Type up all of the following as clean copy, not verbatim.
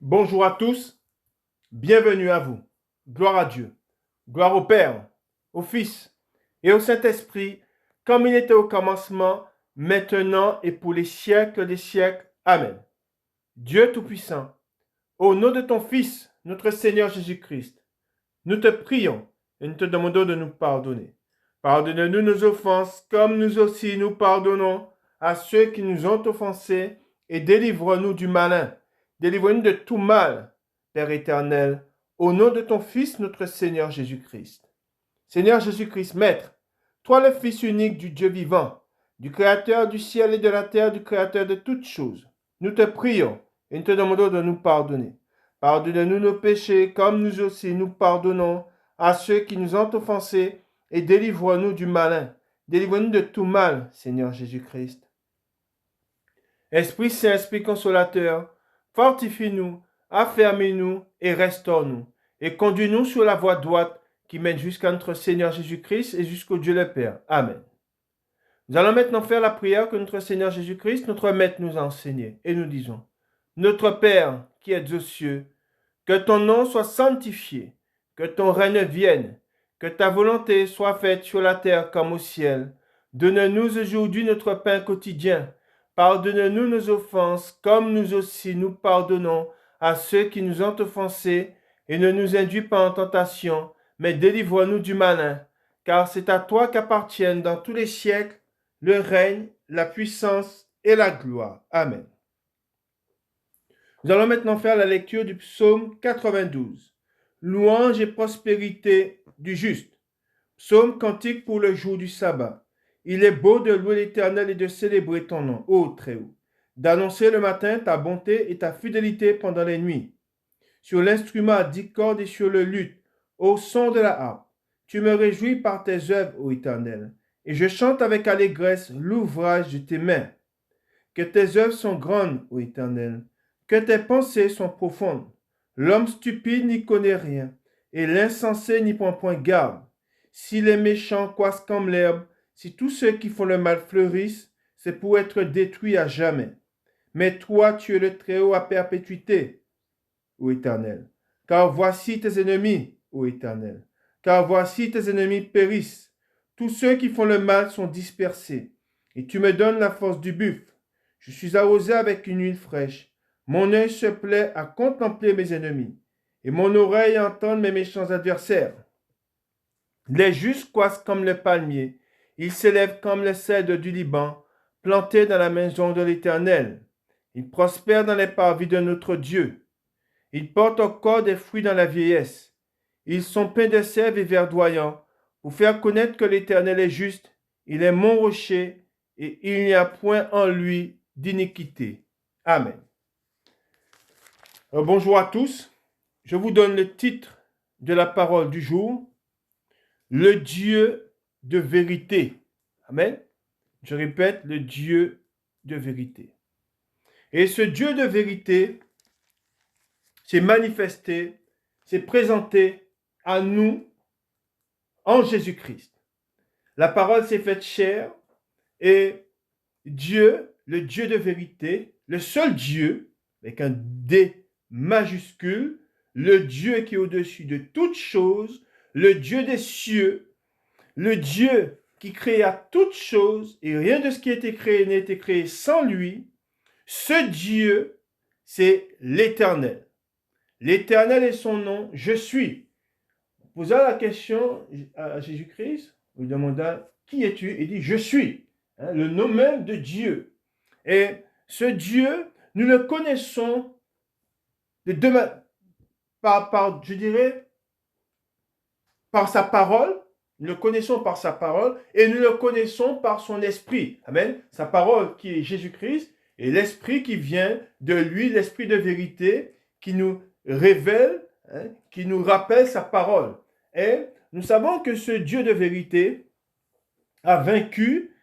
Bonjour à tous, bienvenue à vous. Gloire à Dieu, gloire au Père, au Fils et au Saint-Esprit, comme il était au commencement, maintenant et pour les siècles des siècles. Amen. Dieu Tout-Puissant, au nom de ton Fils, notre Seigneur Jésus-Christ, nous te prions et nous te demandons de nous pardonner. Pardonne-nous nos offenses, comme nous aussi nous pardonnons à ceux qui nous ont offensés, et délivre-nous du malin. Délivre-nous de tout mal, Père éternel, au nom de ton Fils, notre Seigneur Jésus-Christ. Seigneur Jésus-Christ, Maître, toi le Fils unique du Dieu vivant, du Créateur du ciel et de la terre, du Créateur de toutes choses, nous te prions et nous te demandons de nous pardonner. Pardonne-nous nos péchés, comme nous aussi nous pardonnons à ceux qui nous ont offensés, et délivre-nous du malin. Délivre-nous de tout mal, Seigneur Jésus-Christ. Esprit Saint, Esprit Consolateur, fortifie-nous, affermis-nous et restaure-nous, et conduis-nous sur la voie droite qui mène jusqu'à notre Seigneur Jésus-Christ et jusqu'au Dieu le Père. Amen. Nous allons maintenant faire la prière que notre Seigneur Jésus-Christ, notre Maître, nous a enseignée, et nous disons: Notre Père qui es aux cieux, que ton nom soit sanctifié, que ton règne vienne, que ta volonté soit faite sur la terre comme au ciel. Donne-nous aujourd'hui notre pain quotidien. Pardonne-nous nos offenses, comme nous aussi nous pardonnons à ceux qui nous ont offensés, et ne nous induis pas en tentation, mais délivre-nous du malin, car c'est à toi qu'appartiennent dans tous les siècles le règne, la puissance et la gloire. Amen. Nous allons maintenant faire la lecture du psaume 92. Louange et prospérité du juste. Psaume cantique pour le jour du sabbat. Il est beau de louer l'Éternel et de célébrer ton nom, ô Très-Haut, d'annoncer le matin ta bonté et ta fidélité pendant les nuits. Sur l'instrument à 10 cordes et sur le luth, au son de la harpe, tu me réjouis par tes œuvres, ô Éternel, et je chante avec allégresse l'ouvrage de tes mains. Que tes œuvres sont grandes, ô Éternel, que tes pensées sont profondes. L'homme stupide n'y connaît rien, et l'insensé n'y prend point garde. Si les méchants croissent comme l'herbe, si tous ceux qui font le mal fleurissent, c'est pour être détruits à jamais. Mais toi, tu es le Très-Haut à perpétuité, ô Éternel. Car voici tes ennemis, ô Éternel. Car voici tes ennemis périssent. Tous ceux qui font le mal sont dispersés. Et tu me donnes la force du buffle. Je suis arrosé avec une huile fraîche. Mon œil se plaît à contempler mes ennemis, et mon oreille à entendre mes méchants adversaires. Les justes croissent comme le palmier. Ils s'élèvent comme le cèdre du Liban, plantés dans la maison de l'Éternel. Ils prospèrent dans les parvis de notre Dieu. Ils portent encore des fruits dans la vieillesse. Ils sont peints de sève et verdoyants, pour faire connaître que l'Éternel est juste. Il est mon rocher, et il n'y a point en lui d'iniquité. Amen. Bonjour à tous. Je vous donne le titre de la parole du jour: le Dieu de vérité. Amen. Je répète, le Dieu de vérité. Et ce Dieu de vérité s'est manifesté, s'est présenté à nous en Jésus-Christ. La parole s'est faite chair, et Dieu, le Dieu de vérité, le seul Dieu, avec un D majuscule, le Dieu qui est au-dessus de toutes choses, le Dieu des cieux, le Dieu qui créa toutes choses, et rien de ce qui a été créé n'a été créé sans lui. Ce Dieu, c'est l'Éternel. L'Éternel est son nom, je suis. Posa la question à Jésus-Christ, il lui demanda: qui es-tu? Il dit: je suis. Le nom même de Dieu. Et ce Dieu, nous le connaissons de deux manières, je dirais, par sa parole. Nous le connaissons par sa parole, et nous le connaissons par son esprit. Amen. Sa parole qui est Jésus-Christ, et l'esprit qui vient de lui, l'esprit de vérité, qui nous révèle, qui nous rappelle sa parole. Et nous savons que ce Dieu de vérité a vaincu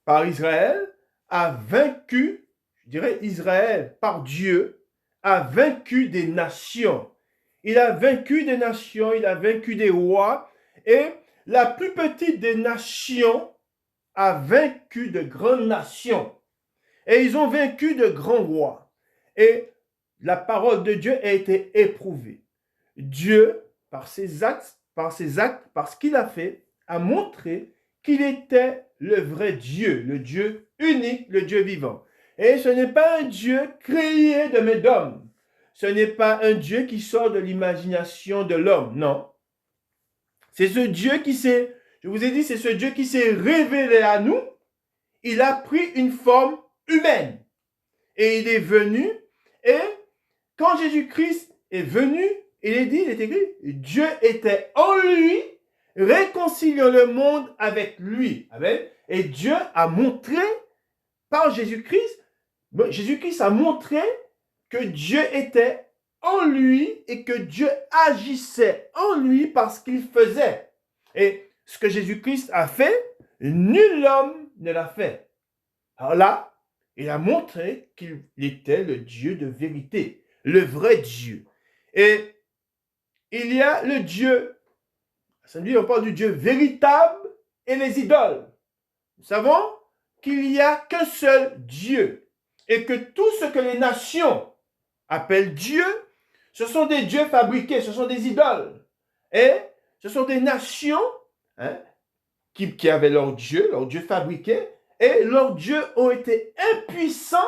par Israël, a vaincu, je dirais Israël par Dieu, a vaincu des nations. Il a vaincu des nations, il a vaincu des rois, et la plus petite des nations a vaincu de grandes nations. Et ils ont vaincu de grands rois. Et la parole de Dieu a été éprouvée. Dieu, par ses actes, par ce qu'il a fait, a montré qu'il était le vrai Dieu, le Dieu unique, le Dieu vivant. Et ce n'est pas un Dieu créé de main d'homme. Ce n'est pas un Dieu qui sort de l'imagination de l'homme, non. C'est ce Dieu qui s'est, je vous ai dit, c'est ce Dieu qui s'est révélé à nous. Il a pris une forme humaine. Et il est venu, et quand Jésus-Christ est venu, il est écrit, Dieu était en lui, réconciliant le monde avec lui. Amen. Et Dieu a montré, par Jésus-Christ, Jésus-Christ a montré que Dieu était en lui et que Dieu agissait en lui parce qu'il faisait. Et ce que Jésus-Christ a fait, nul homme ne l'a fait. Alors là, il a montré qu'il était le Dieu de vérité, le vrai Dieu. Et il y a le Dieu, ça veut dire on parle du Dieu véritable et les idoles. Nous savons qu'il n'y a qu'un seul Dieu et que tout ce que les nations appellent Dieu, ce sont des dieux fabriqués, ce sont des idoles. Et ce sont des nations qui avaient leur Dieu fabriqué, et leurs dieux ont été impuissants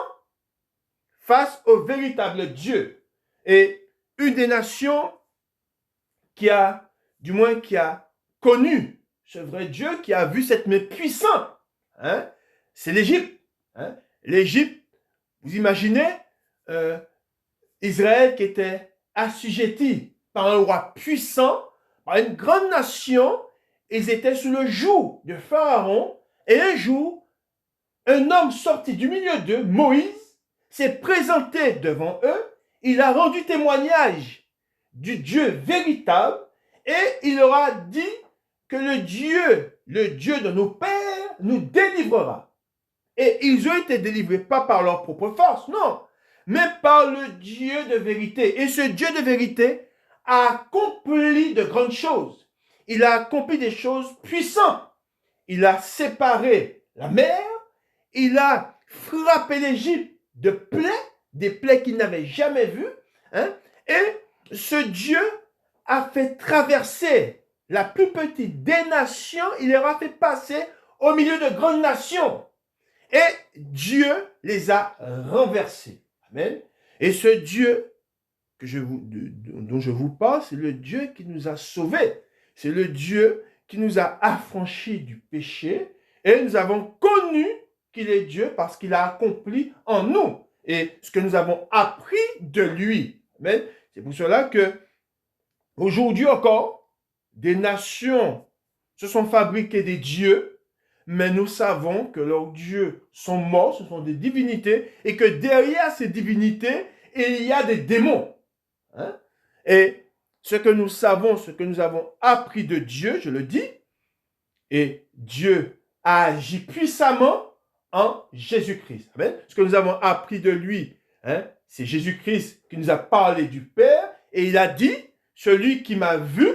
face au véritable Dieu. Et une des nations qui a connu ce vrai Dieu, qui a vu cette main puissante, c'est l'Égypte. L'Égypte, vous imaginez, Israël qui était assujetti par un roi puissant, par une grande nation, ils étaient sous le joug de Pharaon, et un jour, un homme sorti du milieu d'eux, Moïse, s'est présenté devant eux, il a rendu témoignage du Dieu véritable, et il leur a dit que le Dieu de nos pères, nous délivrera. Et ils ont été délivrés, pas par leur propre force, non, mais par le Dieu de vérité. Et ce Dieu de vérité a accompli de grandes choses. Il a accompli des choses puissantes. Il a séparé la mer, il a frappé l'Égypte de plaies, des plaies qu'il n'avait jamais vues. Et ce Dieu a fait traverser la plus petite des nations, il leur a fait passer au milieu de grandes nations. Et Dieu les a renversés. Amen. Et ce Dieu dont je vous parle, c'est le Dieu qui nous a sauvés. C'est le Dieu qui nous a affranchis du péché. Et nous avons connu qu'il est Dieu parce qu'il a accompli en nous. Et ce que nous avons appris de lui. Amen. C'est pour cela que aujourd'hui encore, des nations se sont fabriquées des dieux, mais nous savons que leurs dieux sont morts, ce sont des divinités, et que derrière ces divinités, il y a des démons. Et ce que nous savons, ce que nous avons appris de Dieu, je le dis, et Dieu a agi puissamment en Jésus-Christ. Amen. Ce que nous avons appris de lui, c'est Jésus-Christ qui nous a parlé du Père, et il a dit, celui qui m'a vu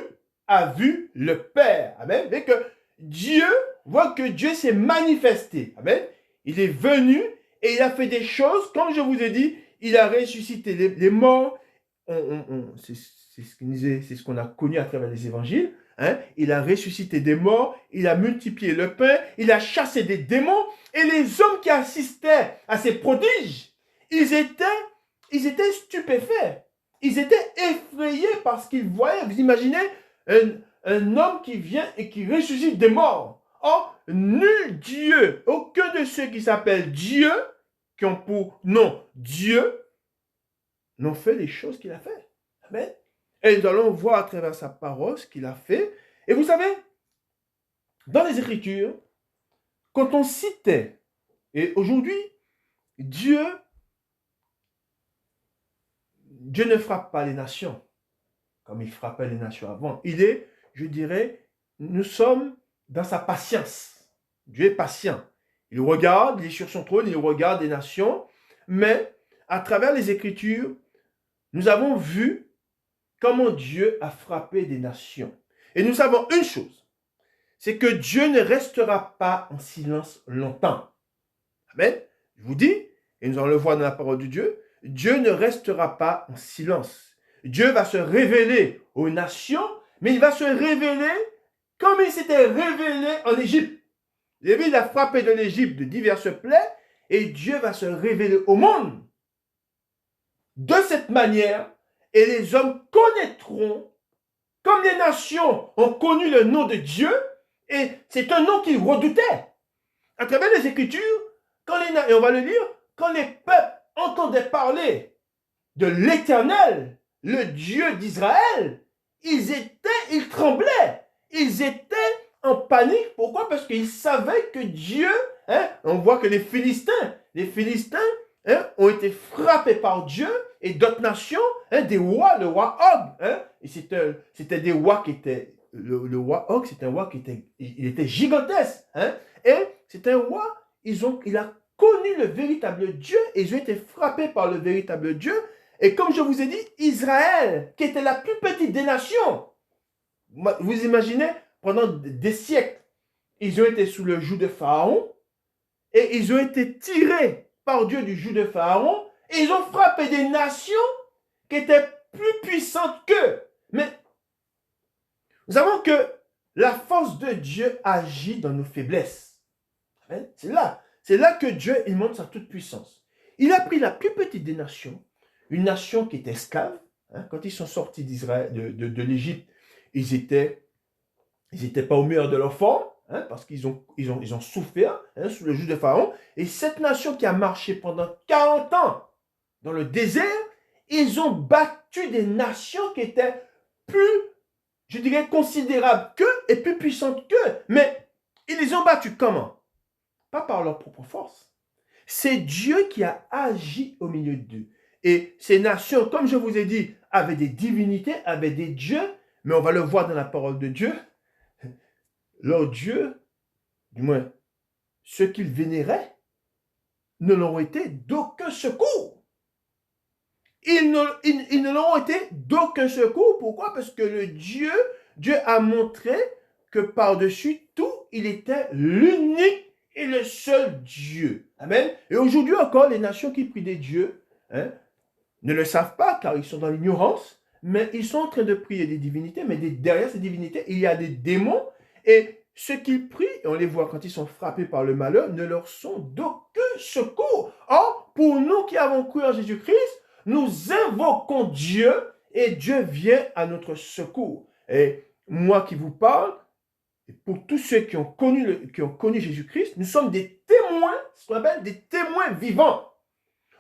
a vu le Père. Amen. Et que Dieu, voit que Dieu s'est manifesté. Amen. Il est venu et il a fait des choses, comme je vous ai dit, il a ressuscité les morts. C'est ce qu'on a connu à travers les évangiles. Il a ressuscité des morts, il a multiplié le pain, il a chassé des démons. Et les hommes qui assistaient à ces prodiges, ils étaient stupéfaits. Ils étaient effrayés parce qu'ils voyaient, vous imaginez, un homme qui vient et qui ressuscite des morts. Or, nul Dieu, aucun de ceux qui s'appellent Dieu, qui ont pour nom Dieu, n'ont fait les choses qu'il a fait. Amen. Et nous allons voir à travers sa parole ce qu'il a fait. Et vous savez, dans les Écritures, quand on citait, et aujourd'hui, Dieu ne frappe pas les nations comme il frappait les nations avant. Il est, je dirais, nous sommes dans sa patience. Dieu est patient. Il regarde, il est sur son trône, il regarde les nations, mais à travers les Écritures, nous avons vu comment Dieu a frappé des nations. Et nous savons une chose, c'est que Dieu ne restera pas en silence longtemps. Amen. Je vous dis, et nous allons le voir dans la parole de Dieu, Dieu ne restera pas en silence. Dieu va se révéler aux nations, mais il va se révéler comme il s'était révélé en Égypte. Il a frappé de l'Égypte de diverses plaies, et Dieu va se révéler au monde de cette manière, et les hommes connaîtront, comme les nations ont connu le nom de Dieu, et c'est un nom qu'ils redoutaient. À travers les Écritures, et on va le lire, quand les peuples entendaient parler de l'Éternel, le Dieu d'Israël, ils tremblaient, ils étaient en panique. Pourquoi? Parce qu'ils savaient que Dieu, on voit que les Philistins ont été frappés par Dieu, et d'autres nations, des rois, le roi Og, et c'était des rois qui étaient, le roi Og, c'était un roi qui était gigantesque, et c'est un roi, il a connu le véritable Dieu, et ils ont été frappés par le véritable Dieu. Et comme je vous ai dit, Israël, qui était la plus petite des nations, vous imaginez, pendant des siècles, ils ont été sous le joug de Pharaon, et ils ont été tirés par Dieu du joug de Pharaon, et ils ont frappé des nations qui étaient plus puissantes qu'eux. Mais nous savons que la force de Dieu agit dans nos faiblesses. C'est là que Dieu, il montre sa toute puissance. Il a pris la plus petite des nations, une nation qui était esclave. Quand ils sont sortis d'Israël, de l'Égypte, ils étaient pas au meilleur de leur forme, parce qu'ils ont souffert sous le joug de Pharaon. Et cette nation qui a marché pendant 40 ans dans le désert, ils ont battu des nations qui étaient plus, je dirais, considérables qu'eux et plus puissantes qu'eux. Mais ils les ont battus comment? Pas par leur propre force. C'est Dieu qui a agi au milieu d'eux. Et ces nations, comme je vous ai dit, avaient des divinités, avaient des dieux, mais on va le voir dans la parole de Dieu. Leurs dieux, du moins ceux qu'ils vénéraient, ne leur ont été d'aucun secours. Ils ne leur ont été d'aucun secours. Pourquoi? Parce que Dieu a montré que par-dessus tout, il était l'unique et le seul Dieu. Amen. Et aujourd'hui encore, les nations qui prient des dieux ne le savent pas car ils sont dans l'ignorance, mais ils sont en train de prier des divinités, mais derrière ces divinités, il y a des démons, et ceux qu'ils prient, et on les voit quand ils sont frappés par le malheur, ne leur sont d'aucun secours. Or, pour nous qui avons cru en Jésus-Christ, nous invoquons Dieu, et Dieu vient à notre secours. Et moi qui vous parle, et pour tous ceux qui ont connu Jésus-Christ, nous sommes des témoins, ce qu'on appelle des témoins vivants.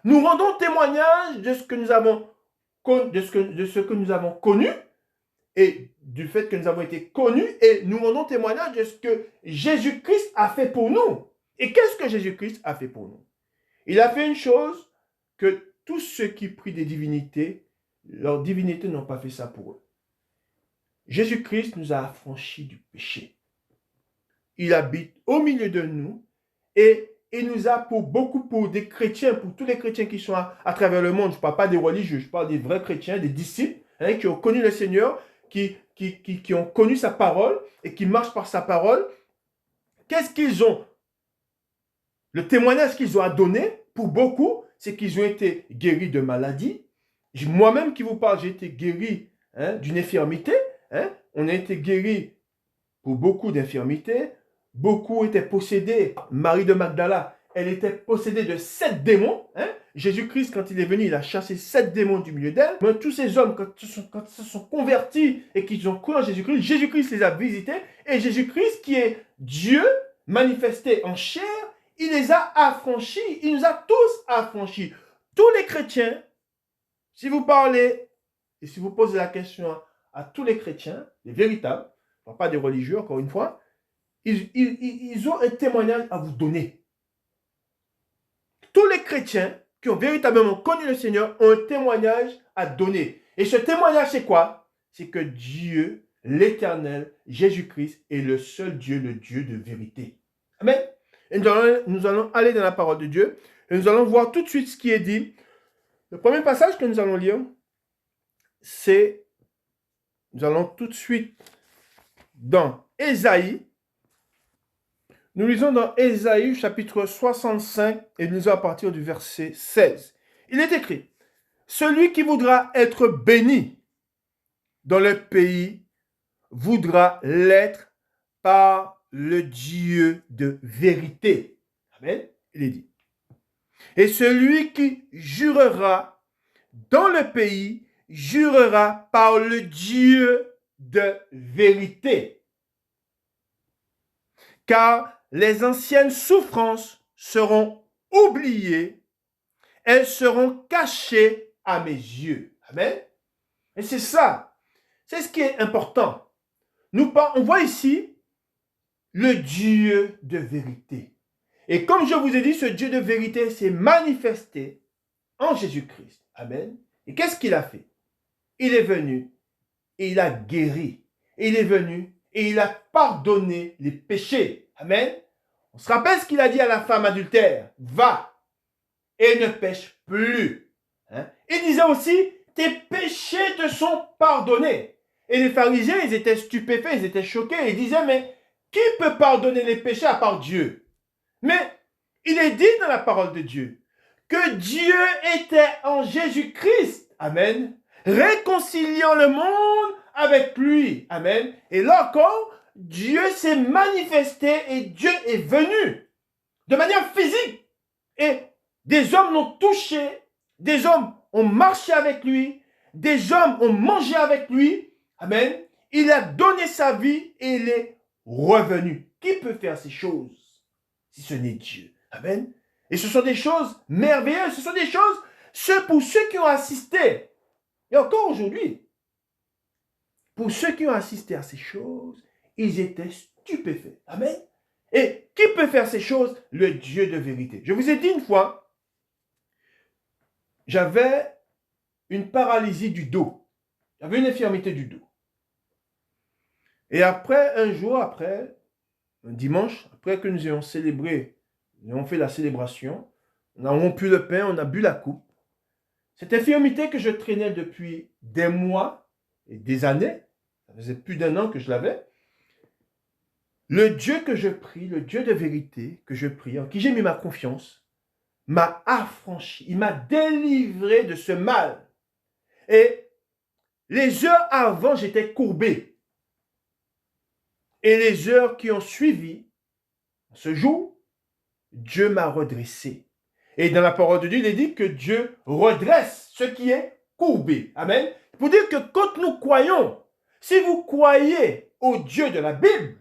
Nous rendons témoignage de ce que nous avons connu, et du fait que nous avons été connus, et nous rendons témoignage de ce que Jésus-Christ a fait pour nous. Et qu'est-ce que Jésus-Christ a fait pour nous? Il a fait une chose que tous ceux qui prient des divinités, leurs divinités n'ont pas fait ça pour eux. Jésus-Christ nous a affranchis du péché. Il habite au milieu de nous, et il nous a pour des chrétiens, pour tous les chrétiens qui sont à travers le monde, je ne parle pas des religieux, je parle des vrais chrétiens, des disciples, qui ont connu le Seigneur, qui ont connu sa parole et qui marchent par sa parole. Qu'est-ce qu'ils ont? Le témoignage qu'ils ont à donner, pour beaucoup, c'est qu'ils ont été guéris de maladies. Moi-même qui vous parle, j'ai été guéri d'une infirmité. On a été guéri pour beaucoup d'infirmités. Beaucoup étaient possédés. Marie de Magdala, elle était possédée de 7 démons. Jésus-Christ, quand il est venu, il a chassé 7 démons du milieu d'elle. Mais tous ces hommes, quand ils se sont convertis et qu'ils ont cru en Jésus-Christ, Jésus-Christ les a visités. Et Jésus-Christ, qui est Dieu manifesté en chair, il les a affranchis. Il nous a tous affranchis. Tous les chrétiens, si vous parlez et si vous posez la question à tous les chrétiens, les véritables, pas des religieux, encore une fois, ils ont un témoignage à vous donner. Tous les chrétiens qui ont véritablement connu le Seigneur ont un témoignage à donner. Et ce témoignage, c'est quoi? C'est que Dieu, l'Éternel, Jésus-Christ, est le seul Dieu, le Dieu de vérité. Amen. Et nous allons aller dans la parole de Dieu et nous allons voir tout de suite ce qui est dit. Le premier passage que nous allons lire, c'est, nous allons tout de suite dans Ésaïe. Nous lisons dans Ésaïe chapitre 65 et nous lisons à partir du verset 16. Il est écrit, celui qui voudra être béni dans le pays voudra l'être par le Dieu de vérité. Amen. Il est dit. Et celui qui jurera dans le pays jurera par le Dieu de vérité. Car les anciennes souffrances seront oubliées, elles seront cachées à mes yeux. Amen. Et c'est ça, c'est ce qui est important. On voit ici le Dieu de vérité. Et comme je vous ai dit, ce Dieu de vérité s'est manifesté en Jésus-Christ. Amen. Et qu'est-ce qu'il a fait? Il est venu et il a guéri. Il est venu et il a pardonné les péchés. Amen. On se rappelle ce qu'il a dit à la femme adultère. Va et ne pêche plus. Hein? Il disait aussi, tes péchés te sont pardonnés. Et les pharisiens, ils étaient stupéfaits, ils étaient choqués. Ils disaient, mais qui peut pardonner les péchés à part Dieu? Mais il est dit dans la parole de Dieu que Dieu était en Jésus-Christ. Amen. Réconciliant le monde avec lui. Amen. Et là encore, Dieu s'est manifesté et Dieu est venu de manière physique. Et des hommes l'ont touché, des hommes ont marché avec lui, des hommes ont mangé avec lui. Amen. Il a donné sa vie et il est revenu. Qui peut faire ces choses si ce n'est Dieu? Amen. Et ce sont des choses merveilleuses, ce sont des choses, pour ceux qui ont assisté, et encore aujourd'hui, pour ceux qui ont assisté à ces choses, ils étaient stupéfaits. Amen. Et qui peut faire ces choses? Le Dieu de vérité. Je vous ai dit une fois, j'avais une paralysie du dos. J'avais une infirmité du dos. Et après, un jour après, un dimanche, après que nous ayons célébré, nous avons fait la célébration, on a rompu le pain, on a bu la coupe. Cette infirmité que je traînais depuis des mois et des années, ça faisait plus d'un an que je l'avais, le Dieu que je prie, le Dieu de vérité que je prie, en qui j'ai mis ma confiance, m'a affranchi, il m'a délivré de ce mal. Et les heures avant, j'étais courbé. Et les heures qui ont suivi, ce jour, Dieu m'a redressé. Et dans la parole de Dieu, il est dit que Dieu redresse ce qui est courbé. Amen. Pour dire que quand nous croyons, si vous croyez au Dieu de la Bible,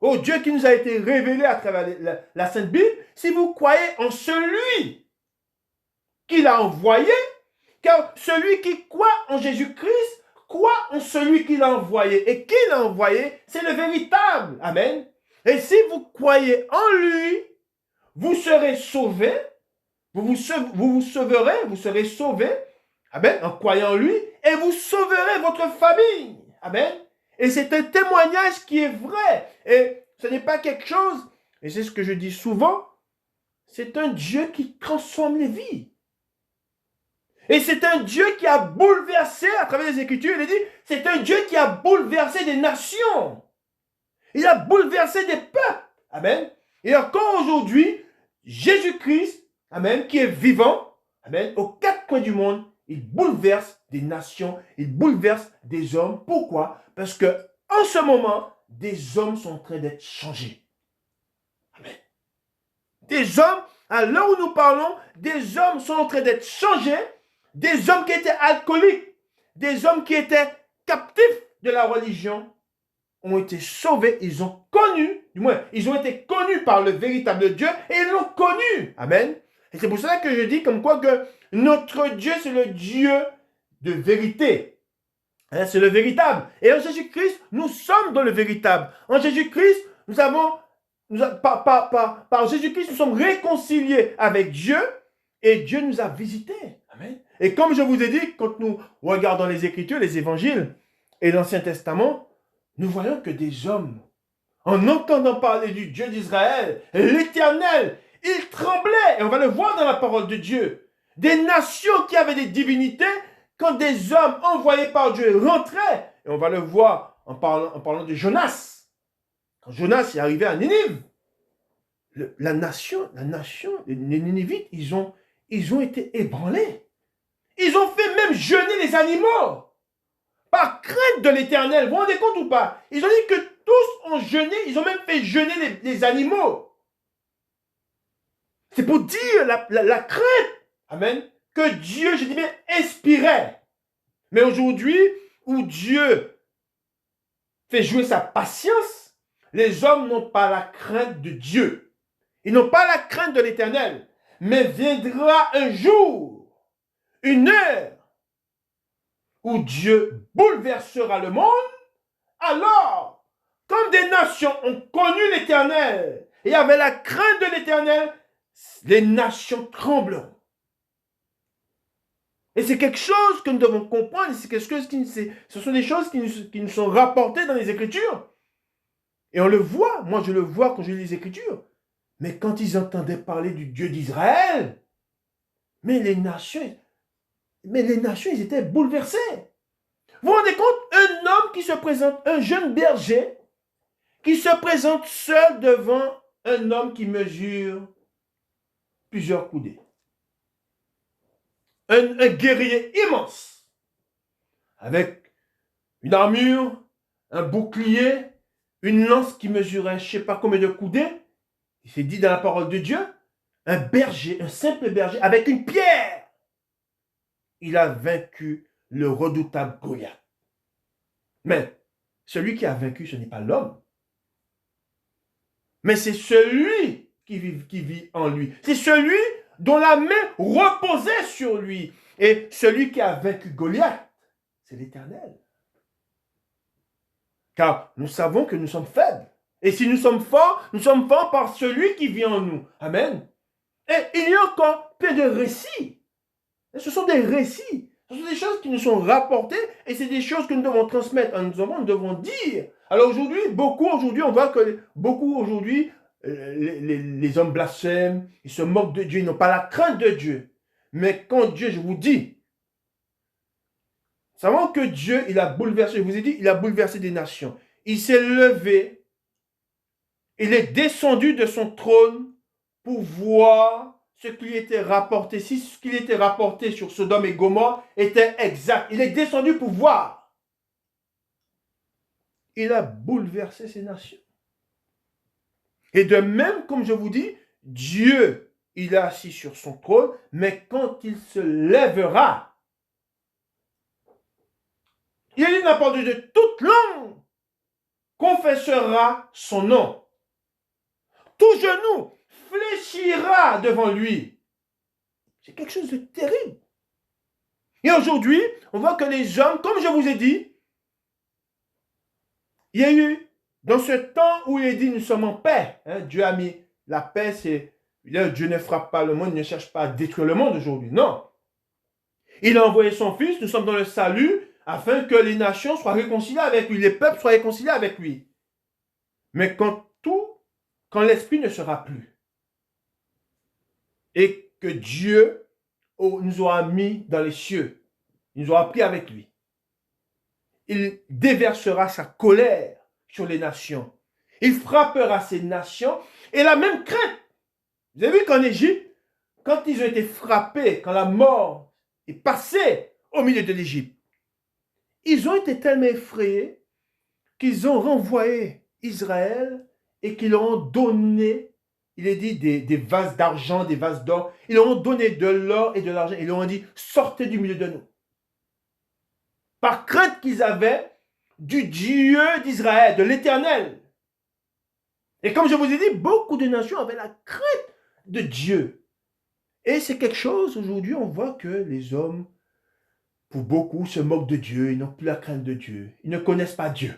au Dieu qui nous a été révélé à travers la Sainte Bible, si vous croyez en celui qu'il a envoyé, car celui qui croit en Jésus-Christ croit en celui qu'il a envoyé. Et qui l'a envoyé, c'est le véritable. Amen. Et si vous croyez en lui, vous serez sauvés, vous vous sauverez, vous serez sauvés, amen, en croyant en lui, et vous sauverez votre famille. Amen. Et c'est un témoignage qui est vrai. Et ce n'est pas quelque chose, et c'est ce que je dis souvent, c'est un Dieu qui transforme les vies. Et c'est un Dieu qui a bouleversé, à travers les Écritures, il est dit, c'est un Dieu qui a bouleversé des nations. Il a bouleversé des peuples. Amen. Et encore aujourd'hui, Jésus-Christ, amen, qui est vivant, amen, aux quatre coins du monde, il bouleverse des nations, il bouleverse des hommes. Pourquoi? Parce que en ce moment, des hommes sont en train d'être changés. Amen. Des hommes, à l'heure où nous parlons, des hommes sont en train d'être changés, des hommes qui étaient alcooliques, des hommes qui étaient captifs de la religion, ont été sauvés, ils ont connu, du moins, ils ont été connus par le véritable Dieu et ils l'ont connu. Amen. Et c'est pour cela que je dis comme quoi que notre Dieu, c'est le Dieu de vérité. Hein, c'est le véritable. Et en Jésus-Christ, nous sommes dans le véritable. En Jésus-Christ, par Jésus-Christ, nous sommes réconciliés avec Dieu et Dieu nous a visités. Amen. Et comme je vous ai dit, quand nous regardons les Écritures, les Évangiles et l'Ancien Testament, nous voyons que des hommes, en entendant parler du Dieu d'Israël, l'Éternel, ils tremblaient. Et on va le voir dans la parole de Dieu. Des nations qui avaient des divinités, quand des hommes envoyés par Dieu rentraient, et on va le voir en parlant de Jonas. Quand Jonas est arrivé à Ninive, la nation, les Ninivites, ils ont été ébranlés. les animaux. Par crainte de l'Éternel. Vous vous rendez compte ou pas? Ils ont dit que tous ont jeûné. Ils ont même fait jeûner les animaux. C'est pour dire la crainte. Amen. Que Dieu, je dis bien, inspirait. Mais aujourd'hui, où Dieu fait jouer sa patience, les hommes n'ont pas la crainte de Dieu. Ils n'ont pas la crainte de l'Éternel. Mais viendra un jour, une heure, où Dieu bouleversera le monde. Alors, comme des nations ont connu l'Éternel et avaient la crainte de l'Éternel, les nations trembleront. Et c'est quelque chose que nous devons comprendre. C'est quelque chose ce sont des choses qui nous sont rapportées dans les Écritures. Et on le voit. Moi, je le vois quand je lis les Écritures. Mais quand ils entendaient parler du Dieu d'Israël, mais les nations, ils étaient bouleversés. Vous vous rendez compte? Un homme qui se présente, un jeune berger, qui se présente seul devant un homme qui mesure plusieurs coudées. Un guerrier immense, avec une armure, un bouclier, une lance qui mesurait je ne sais pas combien de coudées. Il s'est dit dans la parole de Dieu, un berger, un simple berger, avec une pierre. Il a vaincu le redoutable Goliath. Mais celui qui a vaincu, ce n'est pas l'homme. Mais c'est celui qui vit en lui. C'est celui dont la main reposait sur lui. Et celui qui a vaincu Goliath, c'est l'Éternel. Car nous savons que nous sommes faibles. Et si nous sommes forts par celui qui vit en nous. Amen. Et il y a encore peu de récits. Et ce sont des récits. Ce sont des choses qui nous sont rapportées et c'est des choses que nous devons transmettre. Nous devons dire. Alors aujourd'hui, on voit que beaucoup aujourd'hui, les hommes blasphèment, ils se moquent de Dieu, ils n'ont pas la crainte de Dieu. Mais quand Dieu, je vous dis, savons que Dieu, il a bouleversé, je vous ai dit, il a bouleversé des nations. Il s'est levé, il est descendu de son trône pour voir ce qui lui était rapporté. Si ce qui lui était rapporté sur Sodome et Gomorrhe était exact, il est descendu pour voir. Il a bouleversé ces nations. Et de même, comme je vous dis, Dieu, il est assis sur son trône, mais quand il se lèvera, il a dit n'importe de toute langue confessera son nom. Tout genou fléchira devant lui. C'est quelque chose de terrible. Et aujourd'hui, on voit que les hommes, comme je vous ai dit, il y a eu, dans ce temps où il est dit nous sommes en paix, Dieu a mis la paix, c'est, Dieu ne frappe pas le monde, il ne cherche pas à détruire le monde aujourd'hui, non. Il a envoyé son fils, nous sommes dans le salut, afin que les nations soient réconciliées avec lui, les peuples soient réconciliés avec lui. Mais quand l'esprit ne sera plus, et que Dieu nous aura mis dans les cieux, il nous aura pris avec lui, il déversera sa colère sur les nations. Il frappera ces nations et la même crainte. Vous avez vu qu'en Égypte, quand ils ont été frappés, quand la mort est passée au milieu de l'Égypte, ils ont été tellement effrayés qu'ils ont renvoyé Israël et qu'ils leur ont donné, il est dit, des vases d'argent, des vases d'or. Ils leur ont donné de l'or et de l'argent. Ils leur ont dit, sortez du milieu de nous. Par crainte qu'ils avaient du Dieu d'Israël, de l'Éternel. Et comme je vous ai dit, beaucoup de nations avaient la crainte de Dieu. Et c'est quelque chose, aujourd'hui, on voit que les hommes, pour beaucoup, se moquent de Dieu, ils n'ont plus la crainte de Dieu, ils ne connaissent pas Dieu.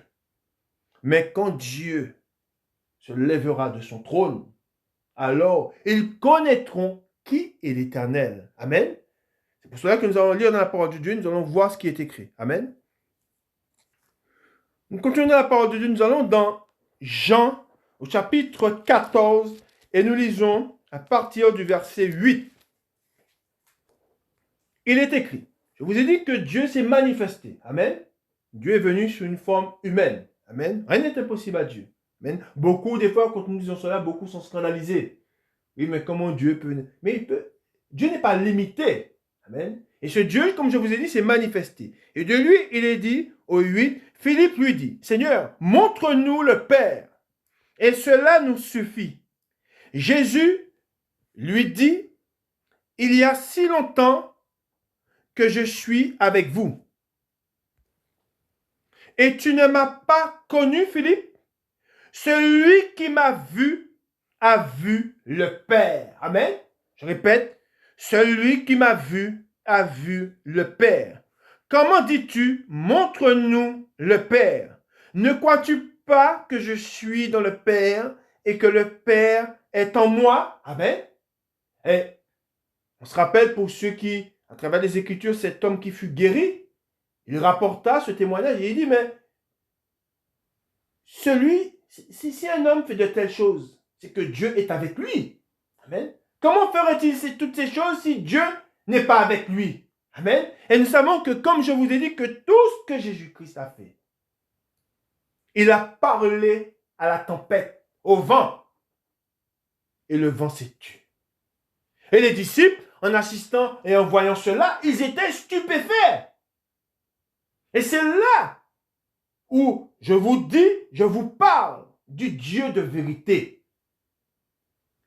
Mais quand Dieu se lèvera de son trône, alors ils connaîtront qui est l'Éternel. Amen. C'est pour cela que nous allons lire dans la parole de Dieu, nous allons voir ce qui est écrit. Amen. Nous continuons la parole de Dieu, nous allons dans Jean au chapitre 14 et nous lisons à partir du verset 8. Il est écrit, je vous ai dit que Dieu s'est manifesté. Amen. Dieu est venu sous une forme humaine. Amen. Rien n'est impossible à Dieu. Amen. Beaucoup, des fois, quand nous disons cela, beaucoup sont scandalisés. Oui, mais comment Dieu peut... Mais Dieu n'est pas limité. Amen. Et ce Dieu, comme je vous ai dit, s'est manifesté. Et de lui, il est dit, au 8, Philippe lui dit, Seigneur, montre-nous le Père, et cela nous suffit. Jésus lui dit, il y a si longtemps que je suis avec vous. Et tu ne m'as pas connu, Philippe? Celui qui m'a vu a vu le Père. Amen. Je répète, celui qui m'a vu a vu le Père. Comment dis-tu, montre-nous le Père? Ne crois-tu pas que je suis dans le Père et que le Père est en moi? Amen. Et on se rappelle pour ceux qui, à travers les Écritures, cet homme qui fut guéri, il rapporta ce témoignage et il dit, mais si un homme fait de telles choses, c'est que Dieu est avec lui. Amen. Comment ferait-il toutes ces choses si Dieu n'est pas avec lui? Amen. Et nous savons que, comme je vous ai dit, que tout ce que Jésus-Christ a fait, il a parlé à la tempête, au vent. Et le vent s'est tu. Et les disciples, en assistant et en voyant cela, ils étaient stupéfaits. Et c'est là où je vous dis, je vous parle du Dieu de vérité.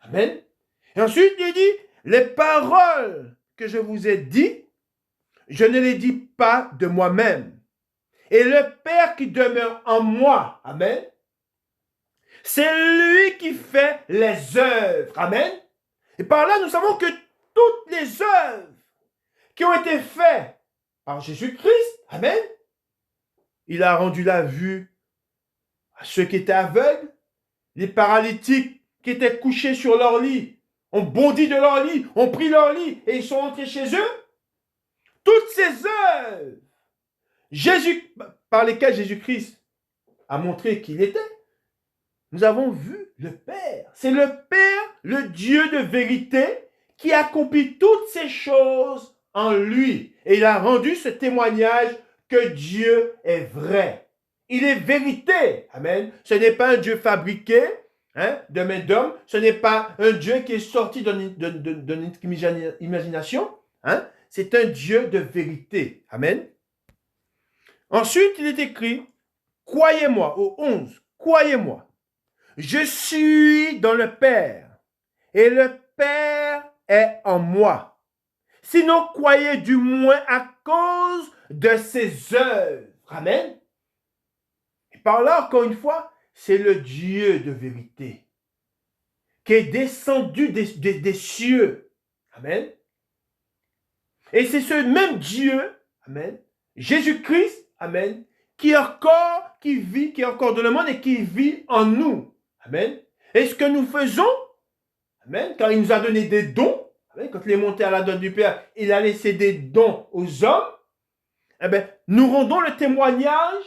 Amen. Et ensuite, il dit, les paroles que je vous ai dites, je ne les dis pas de moi-même. Et le Père qui demeure en moi, amen, c'est lui qui fait les œuvres. Amen. Et par là, nous savons que toutes les œuvres qui ont été faites par Jésus-Christ, amen, il a rendu la vue à ceux qui étaient aveugles, les paralytiques qui étaient couchés sur leur lit, ont bondi de leur lit, ont pris leur lit et ils sont rentrés chez eux. Toutes ces œuvres par lesquelles Jésus-Christ a montré qu'il était, nous avons vu le Père. C'est le Père, le Dieu de vérité, qui accomplit toutes ces choses en lui. Et il a rendu ce témoignage que Dieu est vrai. Il est vérité. Amen. Ce n'est pas un Dieu fabriqué de main d'homme. Ce n'est pas un Dieu qui est sorti de notre imagination. C'est un Dieu de vérité. Amen. Ensuite, il est écrit, croyez-moi, au 11, croyez-moi, je suis dans le Père, et le Père est en moi. Sinon, croyez du moins à cause de ses œuvres. Amen. Et par là, encore une fois, c'est le Dieu de vérité qui est descendu des cieux. Amen. Et c'est ce même Dieu, amen, Jésus-Christ, amen, qui est encore dans le monde et qui vit en nous. Amen. Et ce que nous faisons, amen, car il nous a donné des dons, amen, quand il est monté à la droite du Père, il a laissé des dons aux hommes, eh bien, nous rendons le témoignage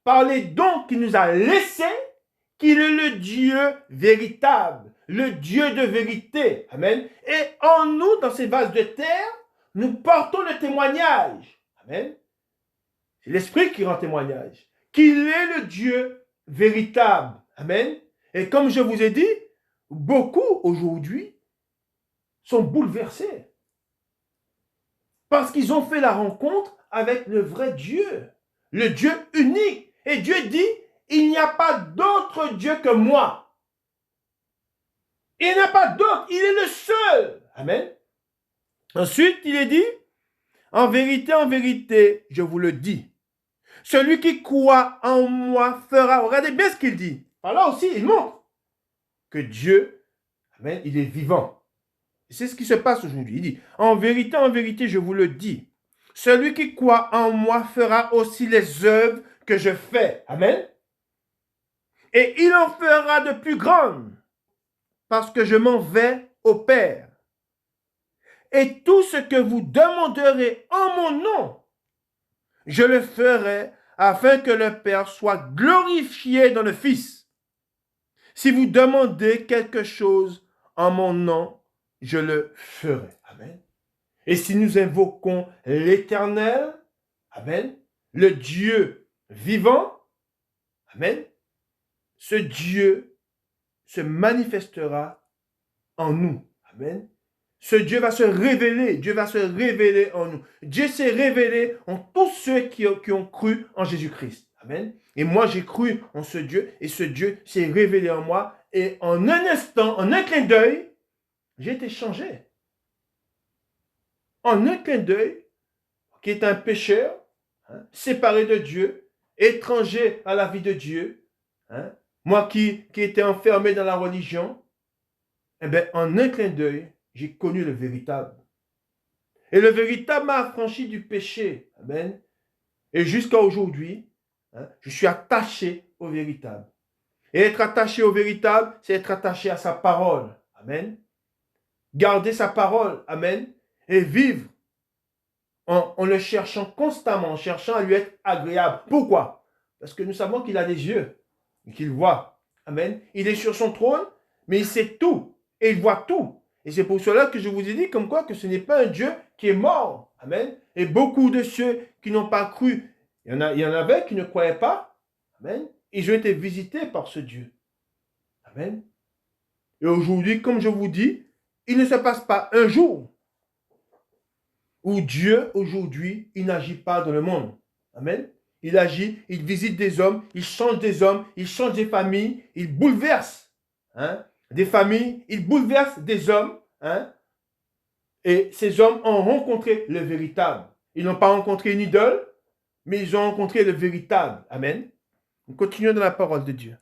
par les dons qu'il nous a laissés, qu'il est le Dieu véritable, le Dieu de vérité. Amen. Et en nous, dans ces vases de terre, nous portons le témoignage. Amen. C'est l'Esprit qui rend témoignage. Qu'il est le Dieu véritable. Amen. Et comme je vous ai dit, beaucoup aujourd'hui sont bouleversés. Parce qu'ils ont fait la rencontre avec le vrai Dieu. Le Dieu unique. Et Dieu dit, il n'y a pas d'autre Dieu que moi. Il n'y en a pas d'autre. Il est le seul. Amen. Ensuite, il est dit, en vérité, je vous le dis, celui qui croit en moi fera, regardez bien ce qu'il dit. Par là aussi, il montre que Dieu, amen, il est vivant. C'est ce qui se passe aujourd'hui. Il dit, en vérité, je vous le dis, celui qui croit en moi fera aussi les œuvres que je fais. Amen. Et il en fera de plus grandes, parce que je m'en vais au Père. Et tout ce que vous demanderez en mon nom, je le ferai afin que le Père soit glorifié dans le Fils. Si vous demandez quelque chose en mon nom, je le ferai. Amen. Et si nous invoquons l'Éternel, amen, le Dieu vivant, amen, ce Dieu se manifestera en nous. Amen. ce Dieu va se révéler. Dieu va se révéler en nous. Dieu s'est révélé en tous ceux qui ont cru en Jésus-Christ. Amen. Et moi, j'ai cru en ce Dieu et ce Dieu s'est révélé en moi. Et en un instant, en un clin d'œil, j'ai été changé. En un clin d'œil, qui est un pécheur, hein, séparé de Dieu, étranger à la vie de Dieu, hein, moi qui étais enfermé dans la religion, eh bien, en un clin d'œil, j'ai connu le véritable. Et le véritable m'a affranchi du péché. Amen. Et jusqu'à aujourd'hui, hein, je suis attaché au véritable. Et être attaché au véritable, c'est être attaché à sa parole. Amen. Garder sa parole. Amen. Et vivre en le cherchant constamment, en cherchant à lui être agréable. Pourquoi? Parce que nous savons qu'il a des yeux et qu'il voit. Amen. Il est sur son trône, mais il sait tout. Et il voit tout. Et c'est pour cela que je vous ai dit comme quoi que ce n'est pas un Dieu qui est mort. Amen. Et beaucoup de ceux qui n'ont pas cru, il y en avait qui ne croyaient pas. Amen. Ils ont été visités par ce Dieu. Amen. Et aujourd'hui, comme je vous dis, il ne se passe pas un jour où Dieu, aujourd'hui, il n'agit pas dans le monde. Amen. Il agit, il visite des hommes, il change des familles, il bouleverse des familles, il bouleverse des hommes. Hein, et ces hommes ont rencontré le véritable. Ils n'ont pas rencontré une idole, mais ils ont rencontré le véritable. Amen. Nous continuons dans la parole de Dieu.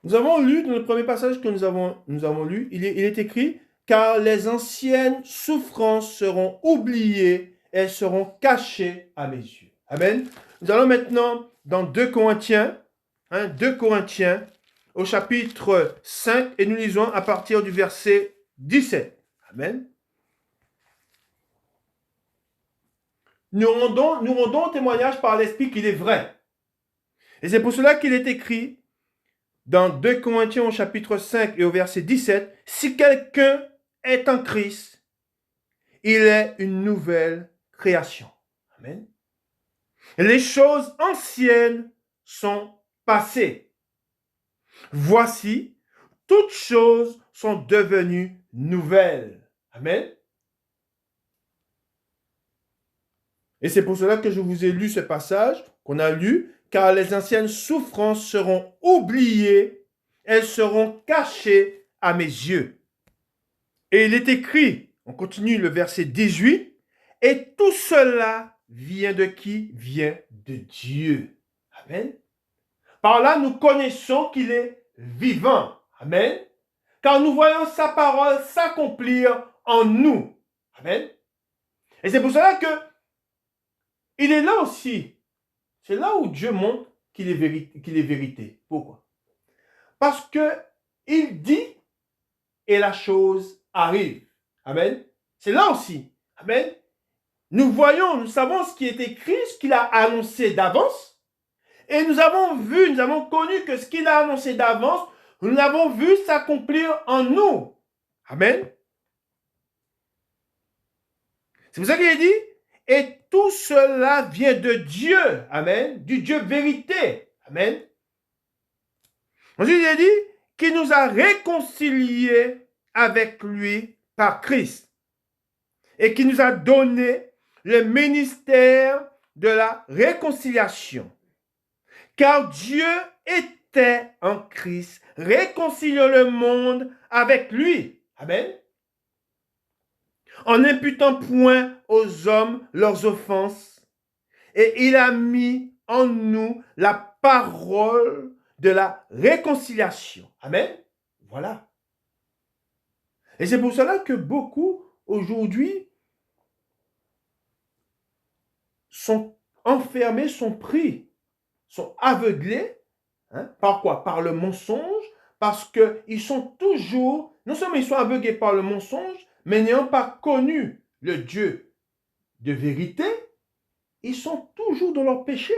Nous avons lu, dans le premier passage que nous avons lu, il est écrit « Car les anciennes souffrances seront oubliées, elles seront cachées à mes yeux. » Amen. Nous allons maintenant dans 2 Corinthiens, 2 Corinthiens, au chapitre 5, et nous lisons à partir du verset 17. Amen. Nous rendons témoignage par l'Esprit qu'il est vrai. Et c'est pour cela qu'il est écrit dans 2 Corinthiens au chapitre 5 et au verset 17, « Si quelqu'un est en Christ, il est une nouvelle création. » Amen. Les choses anciennes sont passées. Voici, toutes choses sont devenues nouvelles. Amen. Et c'est pour cela que je vous ai lu ce passage qu'on a lu, car les anciennes souffrances seront oubliées, elles seront cachées à mes yeux. Et il est écrit, on continue le verset 18, et tout cela vient de qui? Vient de Dieu. Amen. Par là, nous connaissons qu'il est vivant. Amen. Car nous voyons sa parole s'accomplir en nous. Amen. Et c'est pour cela que il est là aussi. C'est là où Dieu montre qu'il est vérité. Pourquoi? Parce que il dit et la chose arrive. Amen. C'est là aussi. Amen. Nous voyons, nous savons ce qui est écrit, ce qu'il a annoncé d'avance. Et nous avons vu, nous avons connu que ce qu'il a annoncé d'avance, nous l'avons vu s'accomplir en nous. Amen. C'est pour ça qu'il est dit, et tout cela vient de Dieu. Amen. Du Dieu vérité. Amen. Ensuite, il est dit qu'il nous a réconciliés avec lui par Christ. Et qui nous a donné le ministère de la réconciliation. Car Dieu était en Christ, réconciliant le monde avec lui. Amen. En n'imputant point aux hommes leurs offenses. Et il a mis en nous la parole de la réconciliation. Amen. Voilà. Et c'est pour cela que beaucoup aujourd'hui sont enfermés, sont pris, sont aveuglés. Par quoi? Par le mensonge. Parce qu'ils sont toujours, non seulement ils sont aveuglés par le mensonge, mais n'ayant pas connu le Dieu de vérité, ils sont toujours dans leur péché.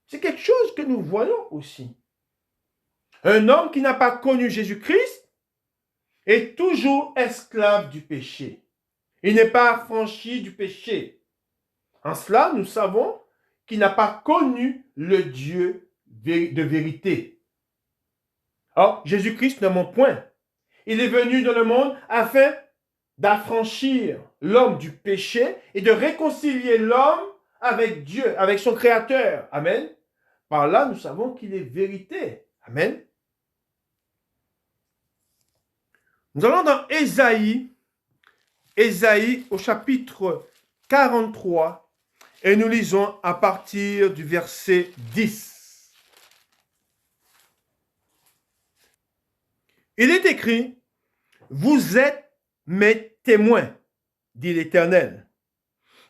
C'est quelque chose que nous voyons aussi. Un homme qui n'a pas connu Jésus-Christ est toujours esclave du péché. Il n'est pas affranchi du péché. En cela, nous savons qu'il n'a pas connu le Dieu de vérité. Alors, Jésus-Christ ne ment point. il est venu dans le monde afin d'affranchir l'homme du péché et de réconcilier l'homme avec Dieu, avec son Créateur. Amen. Par là, nous savons qu'il est vérité. Amen. Nous allons dans Ésaïe au chapitre 43, et nous lisons à partir du verset 10. Il est écrit, « Vous êtes mes témoins, dit l'Éternel,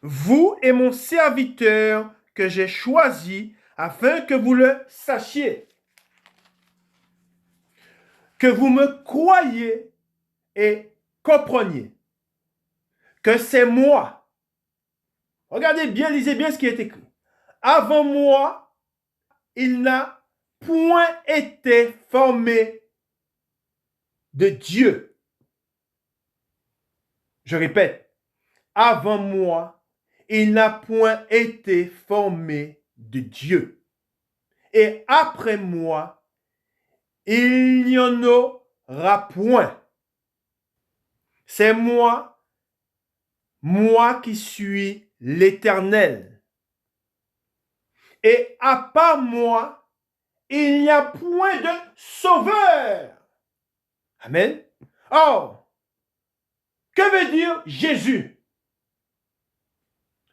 vous et mon serviteur que j'ai choisi afin que vous le sachiez, que vous me croyiez et compreniez que c'est moi. » Regardez bien, lisez bien ce qui est écrit. « Avant moi, il n'a point été formé de Dieu. » Je répète, avant moi, il n'a point été formé de Dieu. Et après moi, il n'y en aura point. C'est moi qui suis l'Éternel. Et à part moi, il n'y a point de sauveur. Amen. Or, que veut dire Jésus?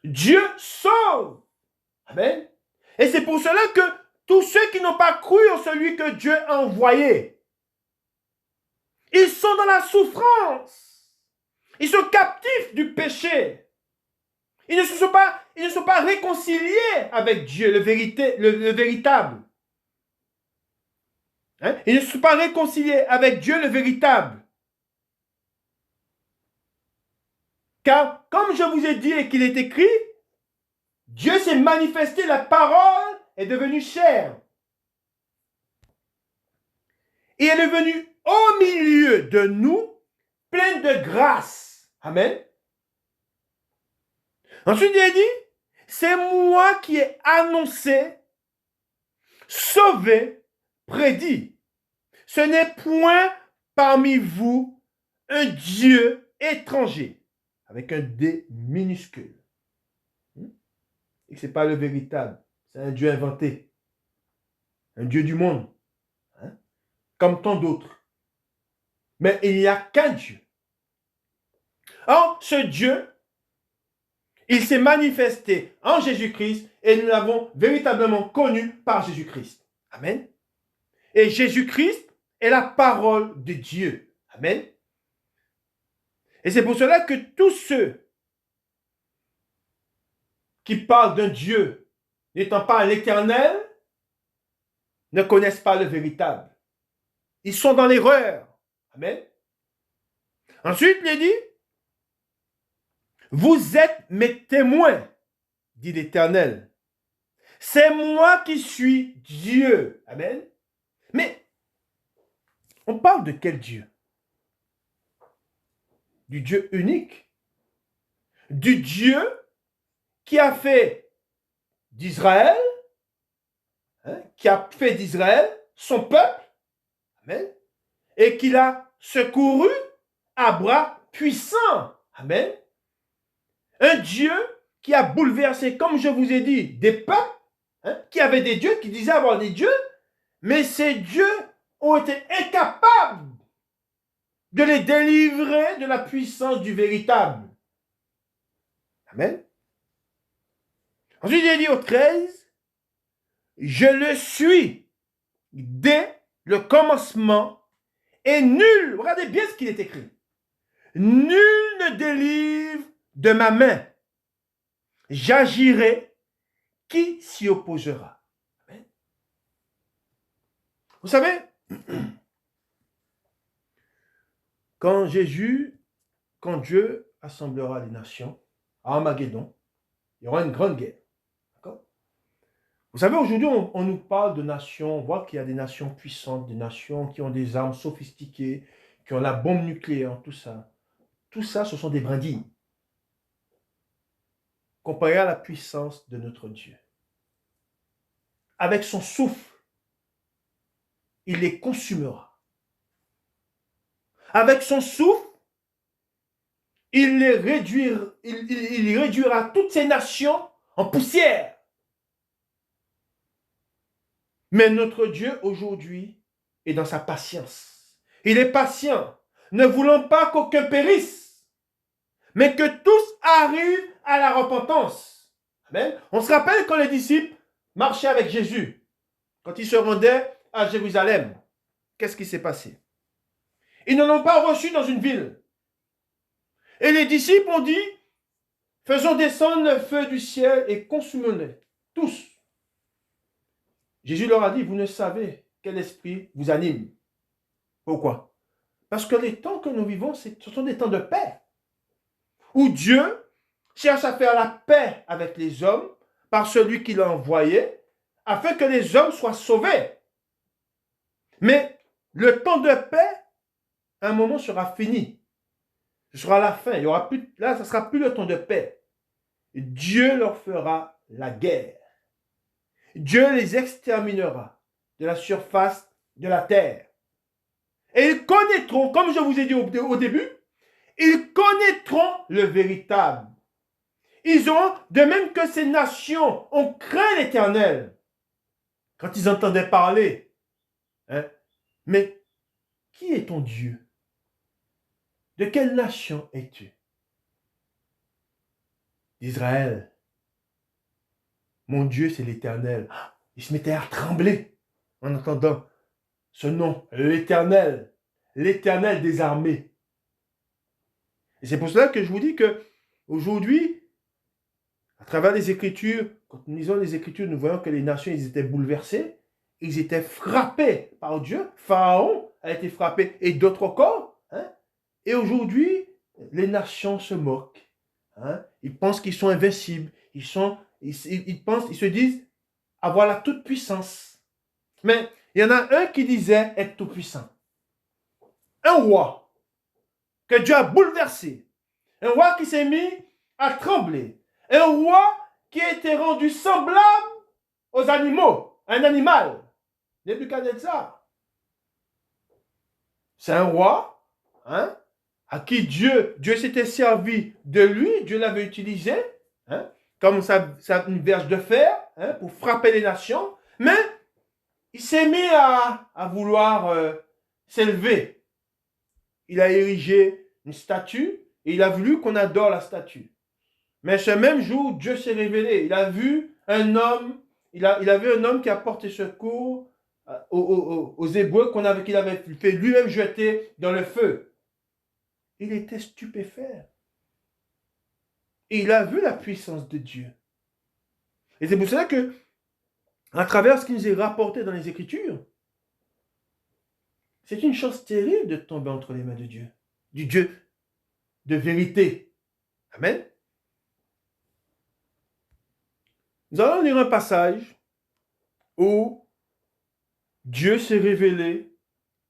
Dieu sauve. Amen. Et c'est pour cela que tous ceux qui n'ont pas cru en celui que Dieu a envoyé, ils sont dans la souffrance. Ils sont captifs du péché. Ils ne sont pas réconciliés avec Dieu, le véritable. Hein? Ils ne sont pas réconciliés avec Dieu, le véritable. Car, comme je vous ai dit et qu'il est écrit, Dieu s'est manifesté, la parole est devenue chair. Et elle est venue au milieu de nous, pleine de grâce. Amen. Ensuite, il a dit, c'est moi qui ai annoncé, sauvé, prédit. Ce n'est point parmi vous un Dieu étranger, avec un D minuscule. Et ce n'est pas le véritable, c'est un Dieu inventé, un Dieu du monde, hein, comme tant d'autres. Mais il n'y a qu'un Dieu. Or, ce Dieu, il s'est manifesté en Jésus-Christ et nous l'avons véritablement connu par Jésus-Christ. Amen. Et Jésus-Christ est la parole de Dieu. Amen. Et c'est pour cela que tous ceux qui parlent d'un Dieu n'étant pas l'Éternel ne connaissent pas le véritable. Ils sont dans l'erreur. Amen. Ensuite, il dit, vous êtes mes témoins, dit l'Éternel. C'est moi qui suis Dieu. Amen. Mais on parle de quel Dieu? Du Dieu unique. Du Dieu qui a fait d'Israël, qui a fait d'Israël son peuple. Amen. Et qu'il a secouru à bras puissants. Amen. Un Dieu qui a bouleversé, comme je vous ai dit, des peuples, qui avaient des dieux, qui disaient avoir des dieux, mais ces dieux ont été incapables de les délivrer de la puissance du véritable. Amen. Ensuite, il dit au 13, je le suis dès le commencement et nul, regardez bien ce qu'il est écrit, nul ne délivre de ma main. J'agirai, qui s'y opposera? Amen. Vous savez, quand Dieu assemblera les nations, à Armageddon, il y aura une grande guerre. D'accord? Vous savez, aujourd'hui, on nous parle de nations, on voit qu'il y a des nations puissantes, des nations qui ont des armes sophistiquées, qui ont la bombe nucléaire, tout ça. Tout ça, ce sont des brindilles. Comparé à la puissance de notre Dieu. Avec son souffle, il les consumera. Avec son souffle, il réduira toutes ces nations en poussière. Mais notre Dieu aujourd'hui est dans sa patience. Il est patient, ne voulant pas qu'aucun périsse, mais que tous arrivent à la repentance. Amen. On se rappelle quand les disciples marchaient avec Jésus, quand ils se rendaient à Jérusalem. Qu'est-ce qui s'est passé? Ils ne l'ont pas reçu dans une ville. Et les disciples ont dit, faisons descendre le feu du ciel et consumons-les, tous. Jésus leur a dit, vous ne savez quel esprit vous anime. Pourquoi? Parce que les temps que nous vivons, ce sont des temps de paix, où Dieu cherche à faire la paix avec les hommes par celui qu'il a envoyé, afin que les hommes soient sauvés. Mais le temps de paix, à un moment, sera fini. Ce sera la fin. Il y aura plus, là, ce ne sera plus le temps de paix. Dieu leur fera la guerre. Dieu les exterminera de la surface de la terre. Et ils connaîtront, comme je vous ai dit au début, ils connaîtront le véritable. Ils auront, de même que ces nations ont craint l'Éternel, quand ils entendaient parler. Hein? Mais qui est ton Dieu? De quelle nation es-tu? D'Israël. Mon Dieu, c'est l'Éternel. Ils se mettaient à trembler en entendant ce nom, l'Éternel, l'Éternel des armées. Et c'est pour cela que je vous dis que aujourd'hui, à travers les Écritures, quand nous lisons les Écritures, nous voyons que les nations, ils étaient bouleversées, ils étaient frappés par Dieu. Pharaon a été frappé et d'autres encore. Hein? Et aujourd'hui, les nations se moquent. Hein? Ils pensent qu'ils sont invincibles. Ils se disent avoir la toute-puissance. Mais il y en a un qui disait être tout-puissant. Un roi que Dieu a bouleversé. Un roi qui s'est mis à trembler. Un roi qui a été rendu semblable aux animaux. Un animal. Nebuchadnezzar. C'est un roi, hein, à qui Dieu s'était servi de lui. Dieu l'avait utilisé, hein, comme une verge de fer, hein, pour frapper les nations. Mais il s'est mis à vouloir s'élever. Il a érigé une statue et il a voulu qu'on adore la statue. Mais ce même jour, Dieu s'est révélé. Il a vu un homme, il a vu un homme qui a porté secours aux Hébreux qu'il avait fait lui-même jeter dans le feu. Il était stupéfait. Et il a vu la puissance de Dieu. Et c'est pour cela que, à travers ce qui nous est rapporté dans les Écritures, c'est une chose terrible de tomber entre les mains de Dieu, du Dieu de vérité. Amen. Nous allons lire un passage où Dieu s'est révélé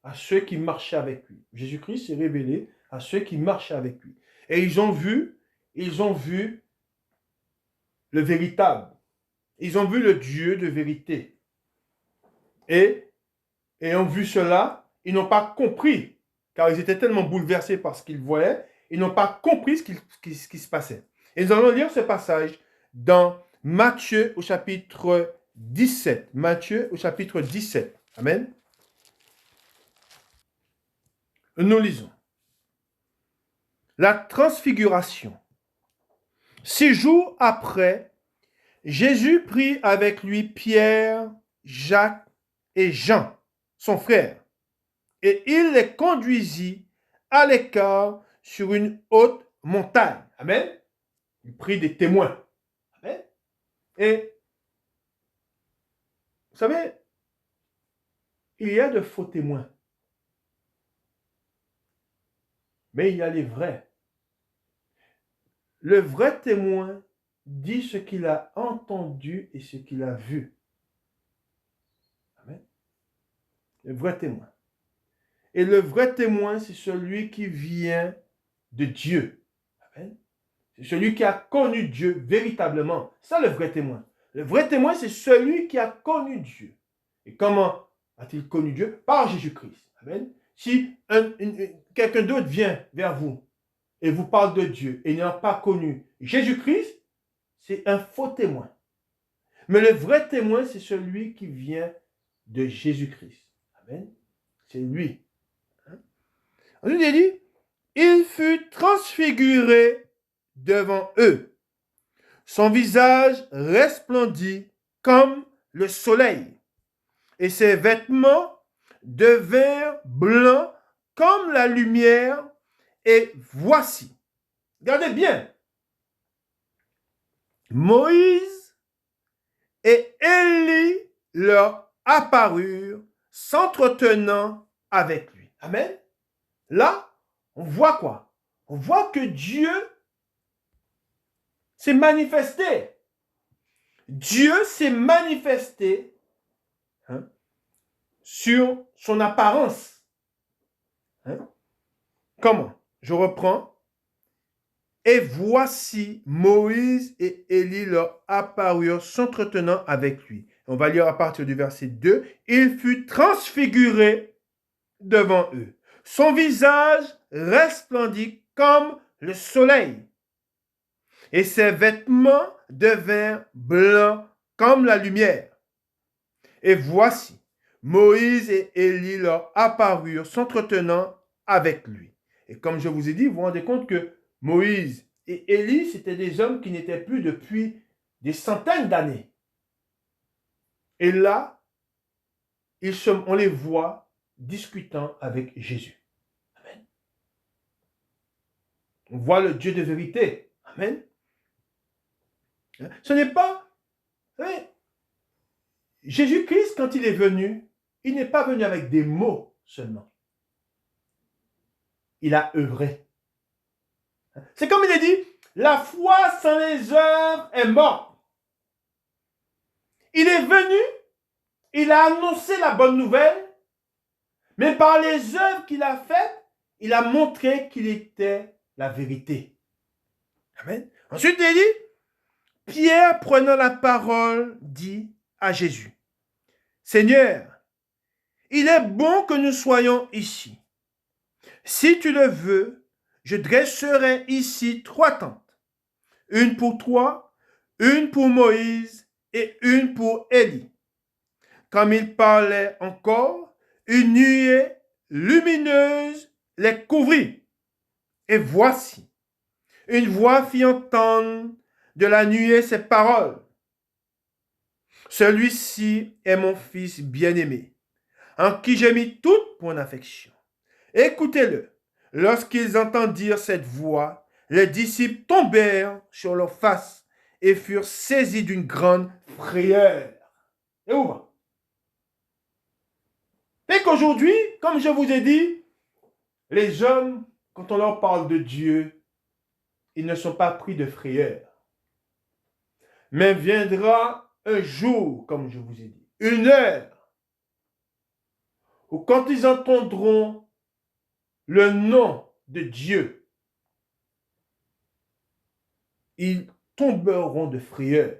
à ceux qui marchaient avec lui. Jésus-Christ s'est révélé à ceux qui marchaient avec lui. Et ils ont vu le véritable. Ils ont vu le Dieu de vérité. Et ayant vu cela, ils n'ont pas compris, car ils étaient tellement bouleversés par ce qu'ils voyaient, ils n'ont pas compris ce qui se passait. Et nous allons lire ce passage dans Matthieu au chapitre 17. Matthieu au chapitre 17. Amen. Nous lisons. La transfiguration. 6 jours après, Jésus prit avec lui Pierre, Jacques et Jean, son frère, et il les conduisit à l'écart sur une haute montagne. Amen. Il prit des témoins. Amen. Et, vous savez, il y a de faux témoins. Mais il y a les vrais. Le vrai témoin dit ce qu'il a entendu et ce qu'il a vu. Amen. Le vrai témoin. Et le vrai témoin, c'est celui qui vient de Dieu. Amen. C'est celui qui a connu Dieu véritablement. C'est ça le vrai témoin. Le vrai témoin, c'est celui qui a connu Dieu. Et comment a-t-il connu Dieu? Par Jésus-Christ. Amen. si quelqu'un d'autre vient vers vous et vous parle de Dieu et n'ayant pas connu Jésus-Christ, c'est un faux témoin. Mais le vrai témoin, c'est celui qui vient de Jésus-Christ. Amen. C'est lui. Ensuite, il dit, il fut transfiguré devant eux. Son visage resplendit comme le soleil, et ses vêtements devinrent blancs comme la lumière. Et voici, regardez bien, Moïse et Élie leur apparurent, s'entretenant avec lui. Amen. Là, on voit quoi? On voit que Dieu s'est manifesté. Dieu s'est manifesté sur son apparence. Comment? Je reprends. Et voici Moïse et Élie leur apparurent, s'entretenant avec lui. On va lire à partir du verset 2. Il fut transfiguré devant eux. Son visage resplendit comme le soleil, et ses vêtements devinrent blancs comme la lumière. Et voici, Moïse et Élie leur apparurent, s'entretenant avec lui. Et comme je vous ai dit, vous vous rendez compte que Moïse et Élie, c'étaient des hommes qui n'étaient plus depuis des centaines d'années. Et là, on les voit discutant avec Jésus. Amen. On voit le Dieu de vérité. Amen. Ce n'est pas... Jésus-Christ, quand il est venu, il n'est pas venu avec des mots seulement. Il a œuvré. C'est comme il est dit, la foi sans les œuvres est morte. Il est venu, il a annoncé la bonne nouvelle, mais par les œuvres qu'il a faites, il a montré qu'il était la vérité. Amen. Ensuite, il dit, Pierre, prenant la parole, dit à Jésus, Seigneur, il est bon que nous soyons ici. Si tu le veux, je dresserai ici 3 tentes, une pour toi, une pour Moïse et une pour Élie. Comme il parlait encore, une nuée lumineuse les couvrit. Et voici, une voix fit entendre de la nuée ces paroles. Celui-ci est mon fils bien-aimé, en qui j'ai mis toute mon affection. Écoutez-le. Lorsqu'ils entendirent cette voix, les disciples tombèrent sur leurs faces et furent saisis d'une grande frayeur. Et où va? Et qu'aujourd'hui, comme je vous ai dit, les hommes, quand on leur parle de Dieu, ils ne sont pas pris de frayeur. Mais viendra un jour, comme je vous ai dit, une heure, où quand ils entendront le nom de Dieu, ils tomberont de frayeur.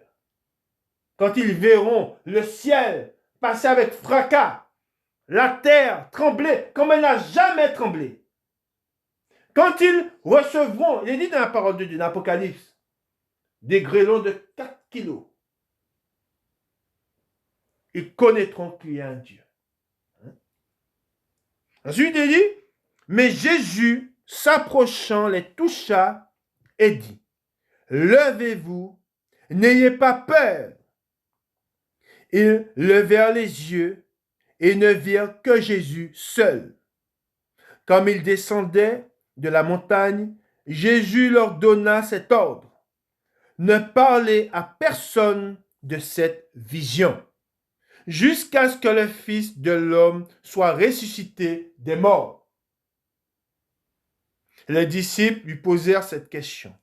Quand ils verront le ciel passer avec fracas, la terre trembler comme elle n'a jamais tremblé. Quand ils recevront, il est dit dans la parole de Dieu, dans l'Apocalypse, des grêlons de 4 kilos, ils connaîtront qu'il y a un Dieu. Ensuite, il dit, mais Jésus, s'approchant, les toucha et dit, levez-vous, n'ayez pas peur. Ils levèrent les yeux et ne virent que Jésus seul. Comme ils descendaient de la montagne, Jésus leur donna cet ordre. Ne parlez à personne de cette vision, jusqu'à ce que le Fils de l'homme soit ressuscité des morts. Les disciples lui posèrent cette question.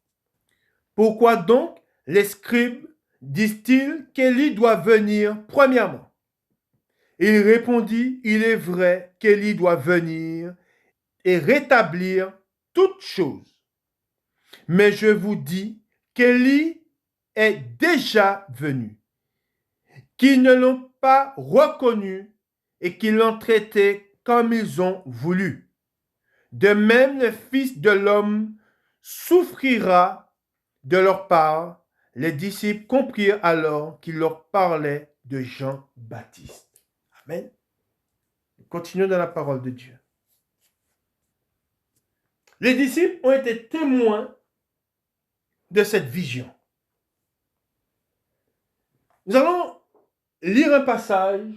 Pourquoi donc les scribes disent-ils qu'Élie doit venir premièrement? Il répondit, il est vrai qu'Élie doit venir et rétablir toutes choses. Mais je vous dis qu'Élie est déjà venu, qu'ils ne l'ont pas reconnu et qu'ils l'ont traité comme ils ont voulu. De même, le Fils de l'homme souffrira de leur part. Les disciples comprirent alors qu'il leur parlait de Jean-Baptiste. Amen. Continuons dans la parole de Dieu. Les disciples ont été témoins de cette vision. Nous allons lire un passage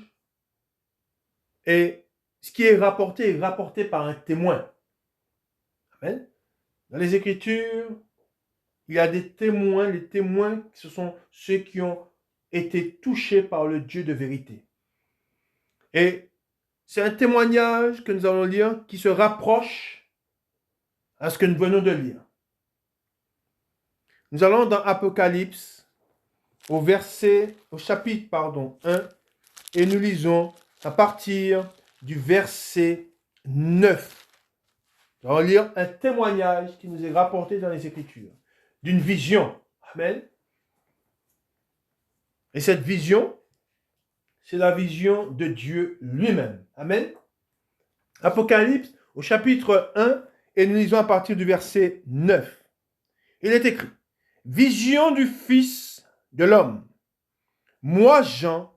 et ce qui est rapporté par un témoin. Amen. Dans les Écritures, il y a des témoins. Les témoins, ce sont ceux qui ont été touchés par le Dieu de vérité. Et c'est un témoignage que nous allons lire qui se rapproche à ce que nous venons de lire. Nous allons dans Apocalypse, au chapitre 1, et nous lisons à partir du verset 9. Nous allons lire un témoignage qui nous est rapporté dans les Écritures, d'une vision. Amen. Et cette vision, c'est la vision de Dieu lui-même. Amen. Apocalypse, au chapitre 1, et nous lisons à partir du verset 9. Il est écrit, « Vision du Fils de l'homme. Moi, Jean,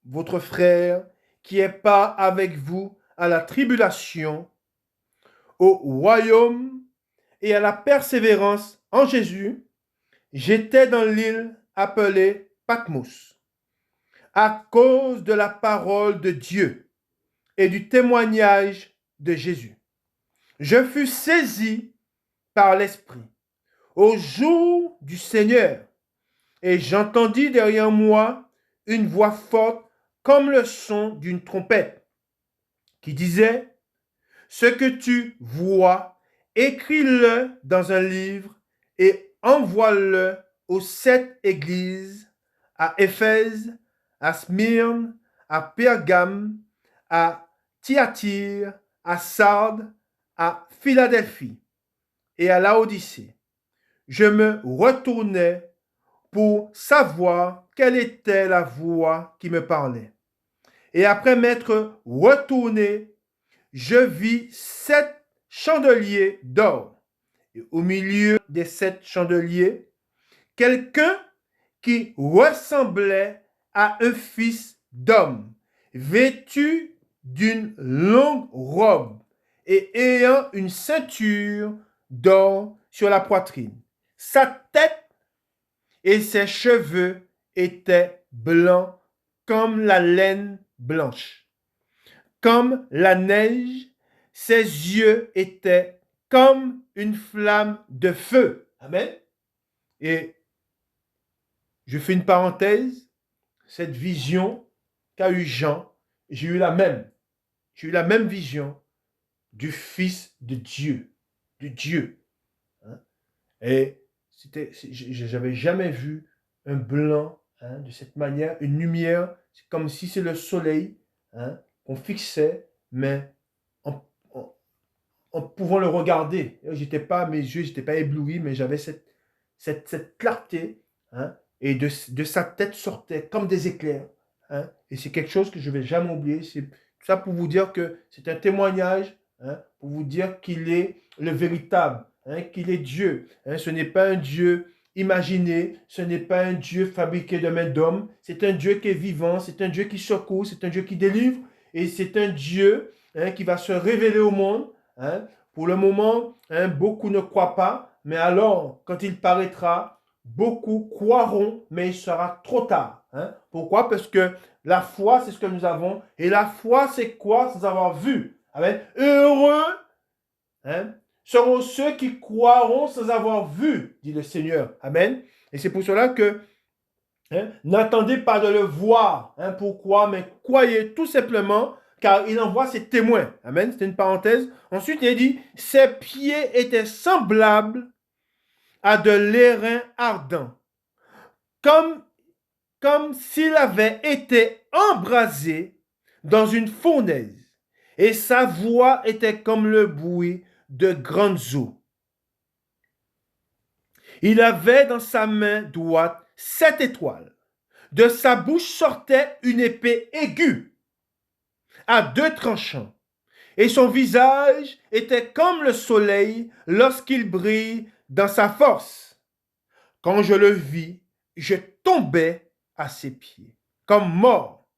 votre frère, qui est part avec vous à la tribulation, au royaume et à la persévérance en Jésus, j'étais dans l'île appelée Patmos, à cause de la parole de Dieu et du témoignage de Jésus. Je fus saisi par l'Esprit au jour du Seigneur, et j'entendis derrière moi une voix forte comme le son d'une trompette, qui disait, « Ce que tu vois, écris-le dans un livre et envoie-le aux 7 églises, à Éphèse, à Smyrne, à Pergame, à Thyatire, à Sardes, à Philadelphie et à Laodicée. » Je me retournai pour savoir quelle était la voix qui me parlait. Et après m'être retourné, je vis 7 chandeliers d'or. Et au milieu des 7 chandeliers, quelqu'un qui ressemblait à un fils d'homme, vêtu d'une longue robe et ayant une ceinture d'or sur la poitrine. Sa tête et ses cheveux étaient blancs comme la laine blanche. Comme la neige, ses yeux étaient comme une flamme de feu. Amen. Et je fais une parenthèse, cette vision qu'a eu Jean, j'ai eu la même. J'ai eu la même vision du Fils de Dieu, de Dieu. Et j'avais jamais vu un blanc de cette manière, une lumière, c'est comme si c'est le soleil qu'on fixait, mais en pouvant le regarder. Mes yeux n'étaient pas éblouis, mais j'avais cette clarté, et de sa tête sortait comme des éclairs. Et c'est quelque chose que je ne vais jamais oublier. C'est tout ça pour vous dire que c'est un témoignage, pour vous dire qu'il est le véritable, qu'il est Dieu. Ce n'est pas un Dieu imaginé, ce n'est pas un Dieu fabriqué de main d'homme, c'est un Dieu qui est vivant, c'est un Dieu qui secoue, c'est un Dieu qui délivre, et c'est un Dieu qui va se révéler au monde. Pour le moment, beaucoup ne croient pas, mais alors, quand il paraîtra, beaucoup croiront, mais il sera trop tard. Pourquoi? Parce que la foi, c'est ce que nous avons, et la foi, c'est quoi? Sans avoir vu. Amen. Heureux seront ceux qui croiront sans avoir vu, dit le Seigneur. Amen. Et c'est pour cela que n'attendez pas de le voir. Pourquoi? Mais croyez tout simplement, car il envoie ses témoins. Amen. C'était une parenthèse. Ensuite, il dit, ses pieds étaient semblables à de l'airain ardent, comme s'il avait été embrasé dans une fournaise, et sa voix était comme le bruit de grandes eaux. Il avait dans sa main droite 7 étoiles. De sa bouche sortait une épée aiguë, à 2 tranchants, et son visage était comme le soleil lorsqu'il brille dans sa force. Quand je le vis, je tombais à ses pieds, comme mort.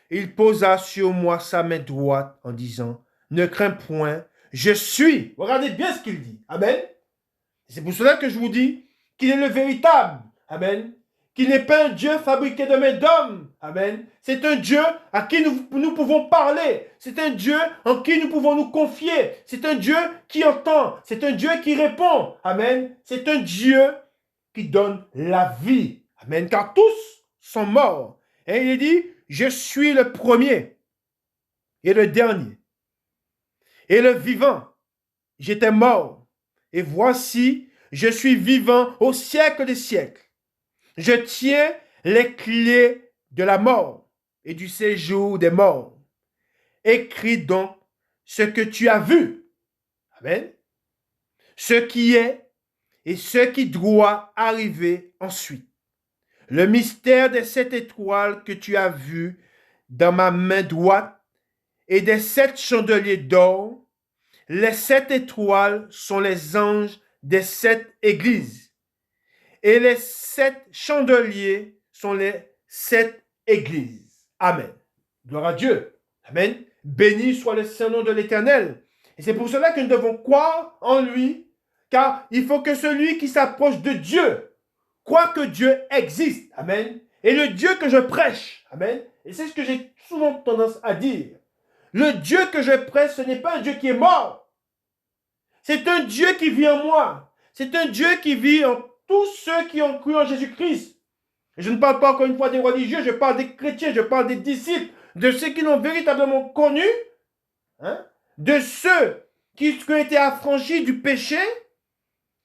Il posa sur moi sa main droite en disant, ne crains point, je suis. Regardez bien ce qu'il dit. Amen. C'est pour cela que je vous dis qu'il est le véritable. Amen. Qu'il n'est pas un Dieu fabriqué de main d'homme. Amen. C'est un Dieu à qui nous pouvons parler. C'est un Dieu en qui nous pouvons nous confier. C'est un Dieu qui entend. C'est un Dieu qui répond. Amen. C'est un Dieu qui donne la vie. Amen. Car tous sont morts. Et il dit, je suis le premier et le dernier et le vivant. J'étais mort. Et voici, je suis vivant au siècle des siècles. Je tiens les clés de la mort et du séjour des morts. Écris donc ce que tu as vu. Amen. Ce qui est et ce qui doit arriver ensuite. Le mystère des 7 étoiles que tu as vues dans ma main droite et des 7 chandeliers d'or. Les 7 étoiles sont les anges des 7 églises. Et les 7 chandeliers sont les 7 églises. Amen. Gloire à Dieu. Amen. Béni soit le Saint-Nom de l'Éternel. Et c'est pour cela que nous devons croire en lui, car il faut que celui qui s'approche de Dieu croit que Dieu existe. Amen. Et le Dieu que je prêche, amen, et c'est ce que j'ai souvent tendance à dire, le Dieu que je prêche, ce n'est pas un Dieu qui est mort. C'est un Dieu qui vit en moi. C'est un Dieu qui vit en tous ceux qui ont cru en Jésus-Christ. Et je ne parle pas encore une fois des religieux, je parle des chrétiens, je parle des disciples, de ceux qui l'ont véritablement connu, hein, de ceux qui ont été affranchis du péché,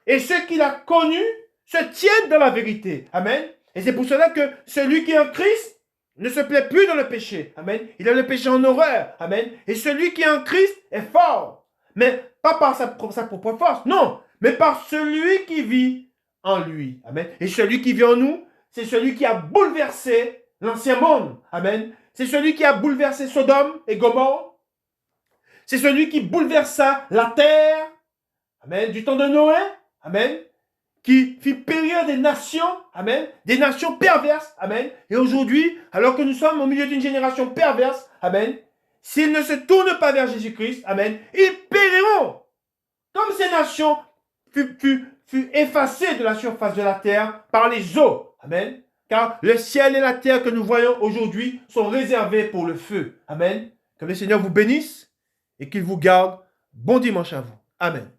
et ceux qui l'ont connu se tiennent dans la vérité. Amen. Et c'est pour cela que celui qui est en Christ ne se plaît plus dans le péché. Amen. Il a le péché en horreur. Amen. Et celui qui est en Christ est fort. Mais pas par sa propre force, non, mais par celui qui vit en lui. Amen. Et celui qui vit en nous, c'est celui qui a bouleversé l'ancien monde. Amen. C'est celui qui a bouleversé Sodome et Gomorrhe. C'est celui qui bouleversa la terre. Amen. Du temps de Noé. Amen. Qui fit périr des nations. Amen. Des nations perverses. Amen. Et aujourd'hui, alors que nous sommes au milieu d'une génération perverse. Amen. S'ils ne se tournent pas vers Jésus-Christ, amen, ils périront. Comme ces nations furent effacées de la surface de la terre par les eaux. Amen. Car le ciel et la terre que nous voyons aujourd'hui sont réservés pour le feu. Amen. Que le Seigneur vous bénisse et qu'il vous garde. Bon dimanche à vous. Amen.